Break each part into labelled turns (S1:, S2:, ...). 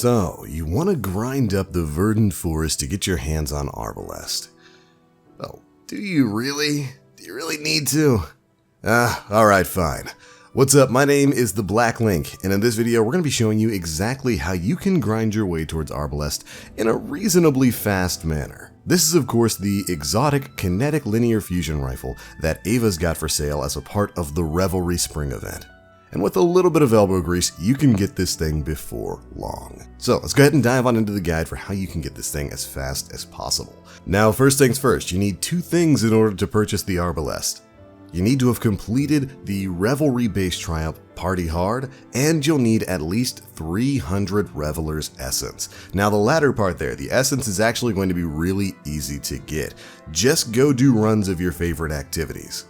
S1: So, you want to grind up the Verdant Forest to get your hands on Arbalest. Well, do you really? Do you really need to? Alright, fine. What's up, my name is the Black Link, and in this video we're going to be showing you exactly how you can grind your way towards Arbalest in a reasonably fast manner. This is of course the exotic kinetic linear fusion rifle that Ava's got for sale as a part of the Revelry Spring event. And with a little bit of elbow grease, you can get this thing before long. So let's go ahead and dive on into the guide for how you can get this thing as fast as possible. Now, first things first, you need two things in order to purchase the Arbalest. You need to have completed the Revelry-based triumph Party Hard, and you'll need at least 300 Reveler's Essence. Now the latter part there, the Essence is actually going to be really easy to get. Just go do runs of your favorite activities.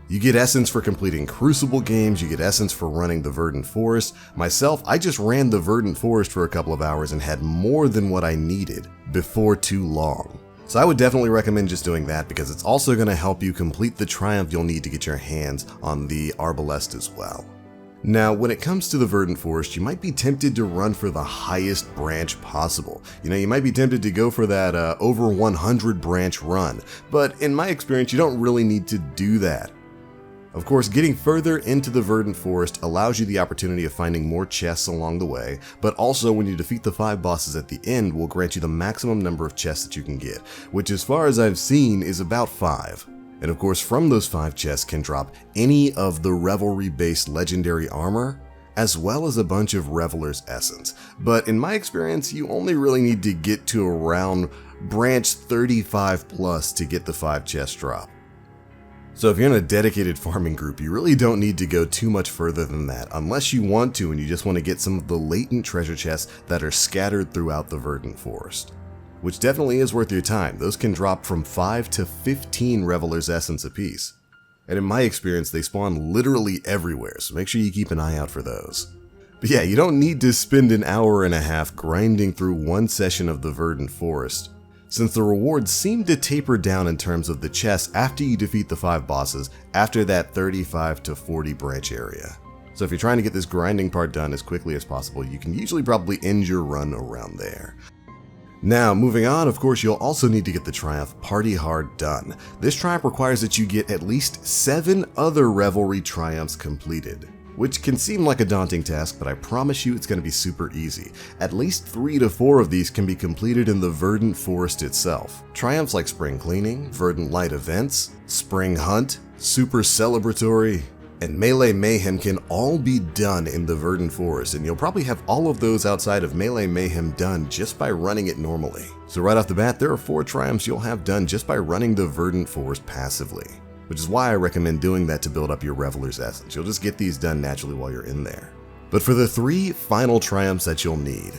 S1: You get Essence for completing Crucible games, you get Essence for running the Verdant Forest. Myself, I just ran the Verdant Forest for a couple of hours and had more than what I needed before too long. So I would definitely recommend just doing that because it's also going to help you complete the triumph you'll need to get your hands on the Arbalest as well. Now, when it comes to the Verdant Forest, you might be tempted to run for the highest branch possible. You might be tempted to go for that over 100 branch run, but in my experience, you don't really need to do that. Of course, getting further into the Verdant Forest allows you the opportunity of finding more chests along the way, but also when you defeat the 5 bosses at the end will grant you the maximum number of chests that you can get, which as far as I've seen is about 5. And of course, from those 5 chests can drop any of the Revelry-based legendary armor, as well as a bunch of Reveler's Essence. But in my experience, you only really need to get to around branch 35 plus to get the 5 chest drop. So if you're in a dedicated farming group, you really don't need to go too much further than that, unless you want to and you just want to get some of the latent treasure chests that are scattered throughout the Verdant Forest. Which definitely is worth your time. Those can drop from 5 to 15 Reveler's Essence apiece. And in my experience, they spawn literally everywhere, so make sure you keep an eye out for those. But yeah, you don't need to spend an hour and a half grinding through one session of the Verdant Forest, since the rewards seem to taper down in terms of the chests after you defeat the 5 bosses after that 35 to 40 branch area. So if you're trying to get this grinding part done as quickly as possible, you can usually probably end your run around there. Now, moving on, of course, you'll also need to get the Triumph Party Hard done. This triumph requires that you get at least 7 other Revelry triumphs completed, which can seem like a daunting task, but I promise you it's going to be super easy. At least 3 to 4 of these can be completed in the Verdant Forest itself. Triumphs like Spring Cleaning, Verdant Light Events, Spring Hunt, Super Celebratory, and Melee Mayhem can all be done in the Verdant Forest, and you'll probably have all of those outside of Melee Mayhem done just by running it normally. So right off the bat, there are 4 triumphs you'll have done just by running the Verdant Forest passively, which is why I recommend doing that to build up your Reveler's Essence. You'll just get these done naturally while you're in there. But for the 3 final triumphs that you'll need,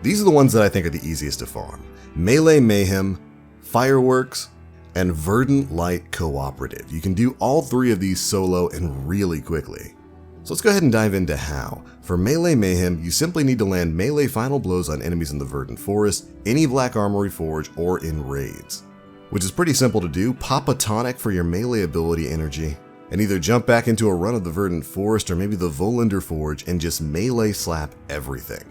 S1: these are the ones that I think are the easiest to farm: Melee Mayhem, Fireworks, and Verdant Light Cooperative. You can do all 3 of these solo and really quickly. So let's go ahead and dive into how. For Melee Mayhem, you simply need to land melee final blows on enemies in the Verdant Forest, any Black Armory Forge, or in raids. Which is pretty simple to do. Pop a tonic for your melee ability energy, and either jump back into a run of the Verdant Forest or maybe the Volander Forge and just melee slap everything.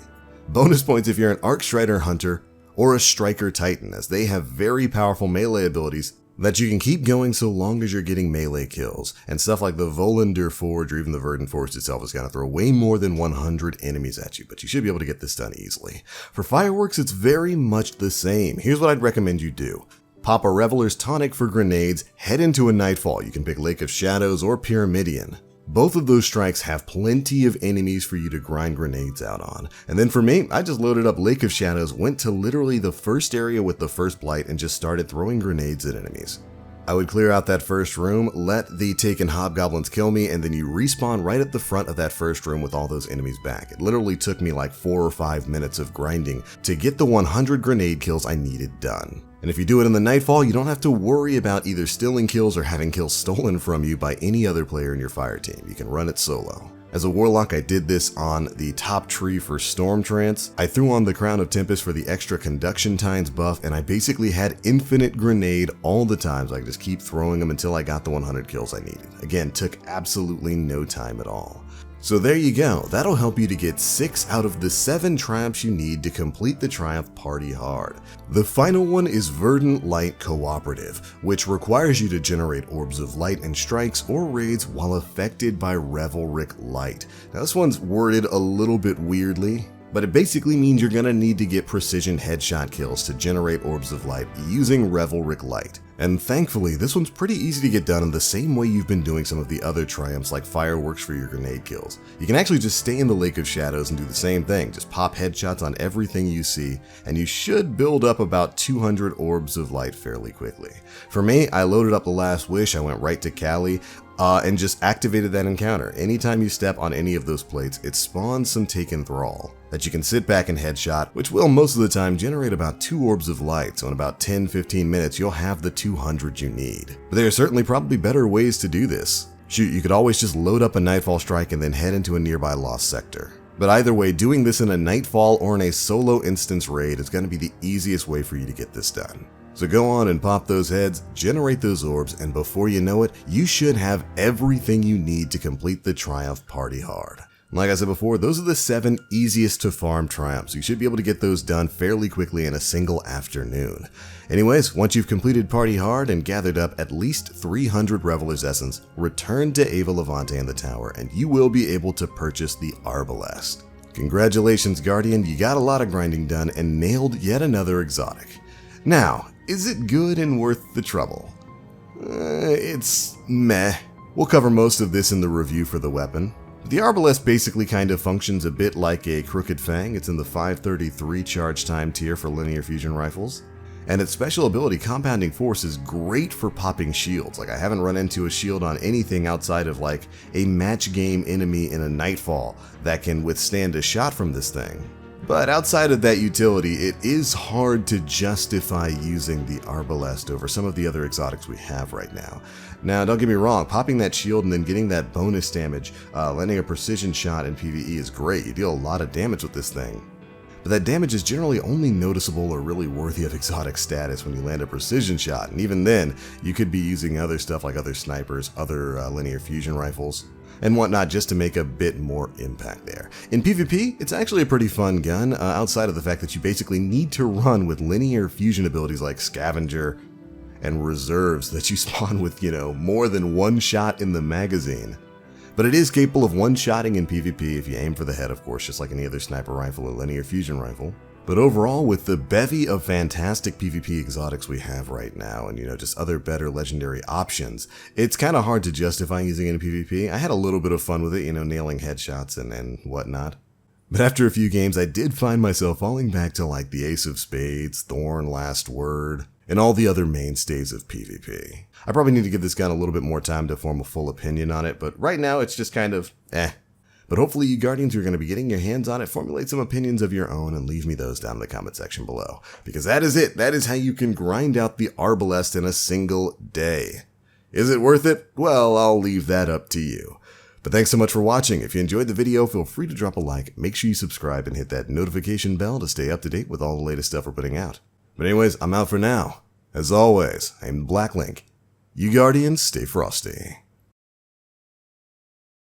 S1: Bonus points if you're an Arc Strider Hunter or a Striker Titan, as they have very powerful melee abilities that you can keep going so long as you're getting melee kills, and stuff like the Volander Forge or even the Verdant Forest itself is going to throw way more than 100 enemies at you, but you should be able to get this done easily. For Fireworks, it's very much the same. Here's what I'd recommend you do. Pop a Reveler's Tonic for grenades, head into a Nightfall. You can pick Lake of Shadows or Pyramidion. Both of those strikes have plenty of enemies for you to grind grenades out on. And then for me, I just loaded up Lake of Shadows, went to literally the first area with the first blight, and just started throwing grenades at enemies. I would clear out that first room, let the taken hobgoblins kill me, and then you respawn right at the front of that first room with all those enemies back. It literally took me like 4 or 5 minutes of grinding to get the 100 grenade kills I needed done. And if you do it in the Nightfall, you don't have to worry about either stealing kills or having kills stolen from you by any other player in your fire team. You can run it solo. As a Warlock, I did this on the top tree for Storm Trance. I threw on the Crown of Tempest for the extra Conduction Tines buff, and I basically had infinite grenade all the time, so I could just keep throwing them until I got the 100 kills I needed. Again, took absolutely no time at all. So there you go, that'll help you to get 6 out of the 7 triumphs you need to complete the Triumph Party Hard. The final one is Verdant Light Cooperative, which requires you to generate orbs of light and strikes or raids while affected by Revelric Light. Now this one's worded a little bit weirdly, but it basically means you're gonna need to get precision headshot kills to generate orbs of light using Revelric Light. And thankfully, this one's pretty easy to get done in the same way you've been doing some of the other triumphs like fireworks for your grenade kills. You can actually just stay in the Lake of Shadows and do the same thing, just pop headshots on everything you see, and you should build up about 200 orbs of light fairly quickly. For me, I loaded up the Last Wish, I went right to Cali, and just activated that encounter. Anytime you step on any of those plates, it spawns some Taken Thrall that you can sit back and headshot, which will most of the time generate about 2 orbs of light, so in about 10-15 minutes you'll have the 200 you need. But there are certainly probably better ways to do this. Shoot, you could always just load up a Nightfall Strike and then head into a nearby Lost Sector. But either way, doing this in a Nightfall or in a solo instance raid is going to be the easiest way for you to get this done. So go on and pop those heads, generate those orbs, and before you know it, you should have everything you need to complete the Triumph Party Hard. Like I said before, those are the 7 easiest to farm triumphs. You should be able to get those done fairly quickly in a single afternoon. Anyways, once you've completed Party Hard and gathered up at least 300 Reveler's Essence, return to Ava Levante in the tower and you will be able to purchase the Arbalest. Congratulations, Guardian, you got a lot of grinding done and nailed yet another exotic. Now, is it good and worth the trouble? It's meh. We'll cover most of this in the review for the weapon. The Arbalest basically kind of functions a bit like a Crooked Fang. It's in the 533 charge time tier for linear fusion rifles. And its special ability, Compounding Force, is great for popping shields. Like, I haven't run into a shield on anything outside of like a match game enemy in a Nightfall that can withstand a shot from this thing. But outside of that utility, it is hard to justify using the Arbalest over some of the other exotics we have right now. Now, don't get me wrong, popping that shield and then getting that bonus damage, landing a precision shot in PvE is great. You deal a lot of damage with this thing. But that damage is generally only noticeable or really worthy of exotic status when you land a precision shot, and even then, you could be using other stuff like other snipers, other linear fusion rifles, and whatnot just to make a bit more impact there. In PvP, it's actually a pretty fun gun, outside of the fact that you basically need to run with linear fusion abilities like Scavenger and Reserves that you spawn with, more than one shot in the magazine. But it is capable of one-shotting in PvP if you aim for the head, of course, just like any other sniper rifle or linear fusion rifle. But overall, with the bevy of fantastic PvP exotics we have right now, and just other better legendary options, it's kind of hard to justify using it in PvP. I had a little bit of fun with it, nailing headshots and whatnot. But after a few games, I did find myself falling back to like the Ace of Spades, Thorn, Last Word, and all the other mainstays of PvP. I probably need to give this gun a little bit more time to form a full opinion on it, but right now it's just kind of eh. But hopefully you Guardians who are going to be getting your hands on it, formulate some opinions of your own and leave me those down in the comment section below. Because that is it. That is how you can grind out the Arbalest in a single day. Is it worth it? Well, I'll leave that up to you. But thanks so much for watching. If you enjoyed the video, feel free to drop a like, make sure you subscribe and hit that notification bell to stay up to date with all the latest stuff we're putting out. But anyways, I'm out for now. As always, I'm Black Link. You Guardians, stay frosty.